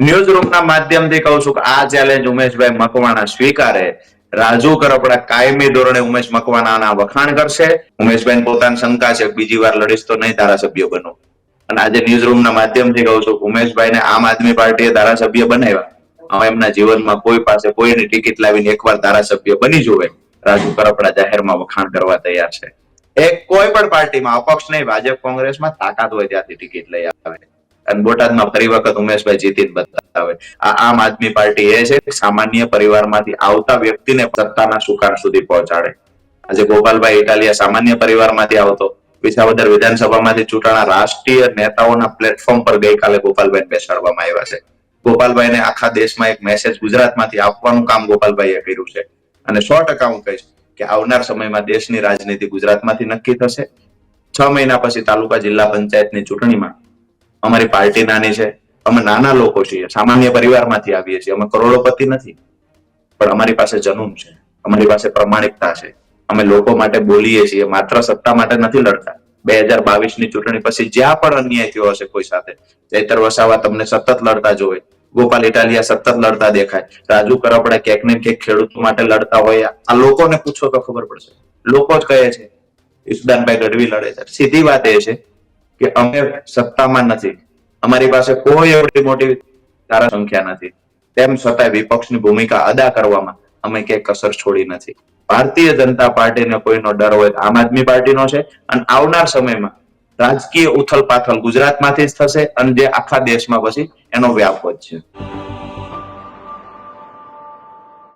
News રૂમના માધ્યમથી કહું છું કે આ ચેલેન્જ ઉમેશભાઈ મકવાણા સ્વીકારે. રાજુ કરપડા કાયમી ધોરણે ઉમેશ મકવાણાના વખાણ કરશે. ઉમેશભાઈ પોતાની શંકા છે બીજી વાર લડીશ તો નહીં ધારાસભ્ય બનો. અને આજે ન્યૂઝ રૂમના માધ્યમથી કહું છું ઉમેશભાઈને આમ આદમી પાર્ટીએ ધારાસભ્ય બનાવ્યા. હવે એમના જીવનમાં કોઈ પાસે કોઈની ટિકિટ લાવીને એકવાર ધારાસભ્ય બની જોવે. રાજુ કરપડા જાહેરમાં વખાણ કરવા તૈયાર છે. કોઈ પણ પાર્ટીમાં અપક્ષ નહીં, ભાજપ કોંગ્રેસમાં તાકાત હોય ત્યાંથી ટિકિટ લઈ આવે અને બોટાદમાં ફરી વખત ઉમેશભાઈ જીતીને બતાવે. આ આમ આદમી પાર્ટી એ છે સામાન્ય પરિવારમાંથી આવતા વ્યક્તિને સત્તાના સુકાન સુધી પહોંચાડે. આજે ગોપાલભાઈ ઇટાલિયા સામાન્ય પરિવારમાંથી આવતો, વિસાવદર વિધાનસભામાંથી ચૂંટાણા રાષ્ટ્રીય નેતાઓના પ્લેટફોર્મ પર ગઈકાલે ગોપાલભાઈ બેસાડવામાં આવ્યા છે. ગોપાલભાઈને આખા દેશમાં એક મેસેજ ગુજરાતમાંથી આપવાનું કામ ગોપાલભાઈએ કર્યું છે. અને 100% હું કહીશ કે આવનાર સમયમાં દેશની રાજનીતિ ગુજરાતમાંથી નક્કી થશે. 6 મહિના પછી તાલુકા જિલ્લા પંચાયતની ચૂંટણીમાં અમારી પાર્ટી નાની છે, અમે નાના લોકો છીએ, સામાન્ય પરિવારમાંથી આવીએ છીએ, અમે કરોડોપતિ નથી, પણ અમારી પાસે જનૂન છે, અમારી પાસે પ્રમાણિકતા છે, અમે લોકો માટે બોલીએ છીએ, માત્ર સત્તા માટે નથી લડતા. 2022ની ચૂંટણી પછી જ્યાં પણ અન્યાય થયો હશે કોઈ સાથે, ચૈતર વસાવા તમને સતત લડતા જોવે, ગોપાલ ઇટાલિયા સતત લડતા દેખાય, રાજુ કરપડા ક્યાંક ને ક્યાંક ખેડૂતો માટે લડતા હોય, આ લોકોને પૂછો તો ખબર પડશે. લોકો જ કહે છે ઈશુદાનભાઈ ગઢવી લડે છે. સીધી વાત એ છે કે અમે સત્તામાં નથી, અમારી પાસે કોઈ એવડી મોટી ધારા સંખ્યા નથી, તેમ છતાં વિપક્ષની ભૂમિકા અદા કરવામાં અમે ક્યાંય કસર છોડી નથી. ભારતીય જનતા પાર્ટીને કોઈનો ડર હોય આમ આદમી પાર્ટીનો છે. અને આવનાર સમયમાં રાજકીય ઉથલ પાથલ ગુજરાતમાંથી જ થશે અને જે આખા દેશમાં પછી એનો વ્યાપ વધશે.